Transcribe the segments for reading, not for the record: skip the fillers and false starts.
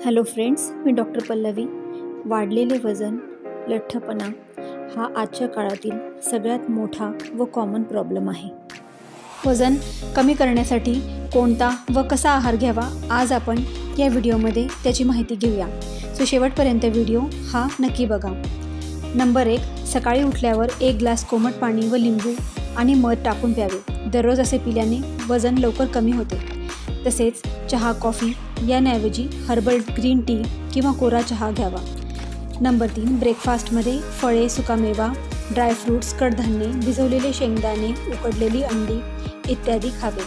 Hello friends, मी doctor Pallavi. वाढलेले वजन, लठ्ठपणा हा आजच्या काळातील सगळ्यात मोठा व कॉमन प्रॉब्लेम आहे। वजन कमी करण्यासाठी कोणता व कसा आहार घ्यावा, आज आपण या व्हिडिओमध्ये त्याची माहिती घेऊया। सो शेवटपर्यंत व्हिडिओ हा नक्की बघा। नंबर 1, सकाळी उठल्यावर 1 ग्लास कोमट पाणी व लिंबू आणि मध टाकून प्यावे। दररोज असे पिल्याने वजन लवकर कमी होते। तसेच चहा, कॉफी याऐवजी हर्बल ग्रीन टी किंवा कोरा चहा घ्यावा। नंबर 3, ब्रेकफास्टमध्ये फळे, सुकामेवा, ड्रायफ्रूट्स, कडधान्ये, भिजवलेले शेंगदाणे, उकडलेली अंडी इत्यादी खावे।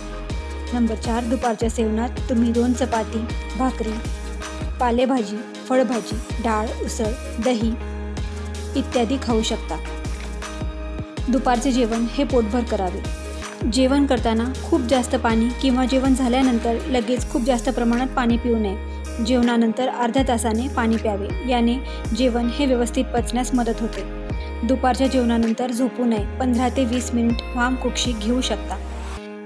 नंबर 4, दुपारच्या सेवनात तुम्ही 2 चपाती, भाकरी, पालेभाजी, फळभाजी, डाळ, उसळ, दही इत्यादी खाऊ शकता। दुपारचे जेवण हे पोटभर करावे। जेवण करताना खूप जास्त पाणी किंवा जेवण झाल्यानंतर लगेच खूप जास्त प्रमाणात पाणी पिऊ नये। जेवणानंतर अर्ध्या तासाने पाणी प्यावे, याने जेवण हे व्यवस्थित पचण्यास मदत होते। दुपारच्या जेवणानंतर झोपू नये। 15 ते 20 मिनिट वामकुक्षी घेऊ शकता।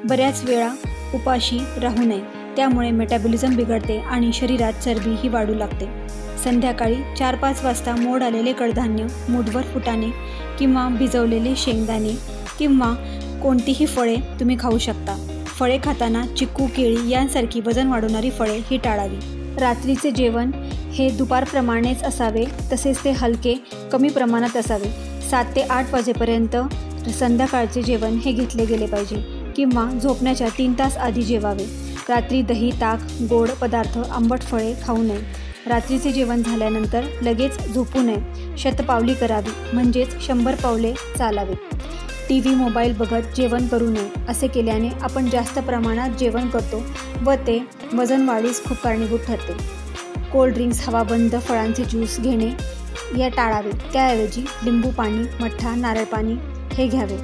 बऱ्याच वेळा उपाशी राहू नये, त्यामुळे मेटाबॉलिझम बिघडते आणि शरीरात चरबी ही वाढू लागते। संध्याकाळी 4-5 वाजता मोड आलेले कडधान्य, मूठभर फुटाणे किंवा भिजवलेले शेंगदाणे किंवा कोणतीही फळे तुम्ही खाऊ शकता। फळे खाताना चिकू, केळी यांसारखी वजन वाढवणारी फळे ही टाळावी। रात्रीचे जेवण हे दुपारप्रमाणेच असावे, तसेच ते हलके कमी प्रमाणात असावे। 7 ते 8 वाजेपर्यंत संध्याकाळचे जेवण हे घेतले गेले पाहिजे किंवा झोपण्याच्या 3 तास आधी जेवावे। रात्री दही, ताक, गोड पदार्थ, आंबट फळे खाऊ नये। रात्रीचे जेवण झाल्यानंतर लगेच झोपू नये। शतपावली करावी, म्हणजेच 100 पावले चालावे। टीव्ही, मोबाईल बघत जेवण करू नये। असे केल्याने आपण जास्त प्रमाणात जेवण करतो व ते वजन वाढीस खूप कारणीभूत ठरते। कोल्ड ड्रिंक्स, हवाबंद फळांचे ज्यूस घेणे या टाळावे। त्याऐवजी लिंबू पाणी, मठ्ठा, नारळ पाणी हे घ्यावे।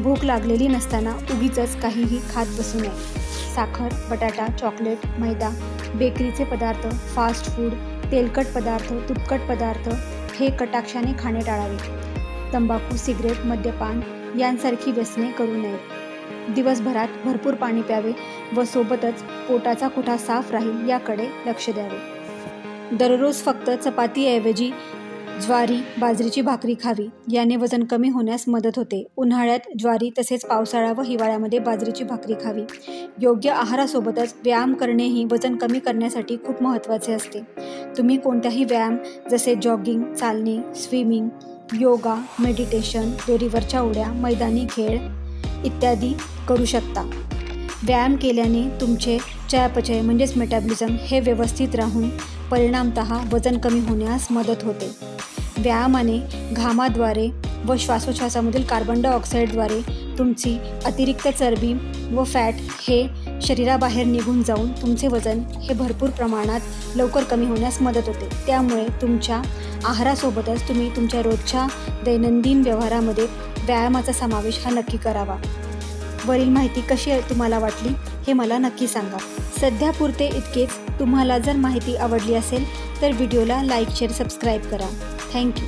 भूक लागलेली नसताना उगीचच काहीही खात बसू नये। साखर, बटाटा, चॉकलेट, मैदा, बेकरीचे पदार्थ, फास्ट फूड, तेलकट पदार्थ, तुपकट पदार्थ हे कटाक्षाने खाणे टाळावे। तंबाखू, सिगरेट, मद्यपान यांसारखी व्यसने करू नये। दिवसभरात भरपूर पाणी प्यावे व सोबतच पोटाचा कोठा साफ राहील याकडे लक्ष द्यावे। दररोज फक्त चपातीऐवजी ज्वारी, बाजरीची भाकरी खावी, याने वजन कमी होण्यास मदत होते। उन्हाळ्यात ज्वारी तसेच पावसाळा व हिवाळ्यामध्ये बाजरीची भाकरी खावी। योग्य आहारासोबतच व्यायाम करणेही वजन कमी करण्यासाठी खूप महत्त्वाचे असते। तुम्ही कोणताही व्यायाम जसे जॉगिंग, चालणे, स्विमिंग, योगा, मेडिटेशन, दोरीवरच्या उड्या, मैदानी खेळ इत्यादी करू शकता। व्यायाम केल्याने तुमचे चयापचय म्हणजेच मेटाबॉलिझम हे व्यवस्थित राहून परिणामतः वजन कमी होण्यास मदत होते। व्यायामाने घामाद्वारे व श्वासोच्छवासामधील कार्बन डायऑक्साईडद्वारे तुमची अतिरिक्त चरबी व फॅट हे शरीराबाहेर निघून जाऊन तुमचे वजन हे भरपूर प्रमाणात लवकर कमी होण्यास मदत होते। त्यामुळे तुमच्या आहारासोबतच तुम्ही तुमच्या रोजच्या दैनंदिन व्यवहारामध्ये व्यायामाचा समावेश हा नक्की करावा। वरील माहिती कशी तुम्हाला वाटली हे मला नक्की सांगा। सध्यापुरते इतकेच। तुम्हाला जर माहिती आवडली असेल तर व्हिडिओला लाईक, शेअर, सबस्क्राईब करा। थँक्यू।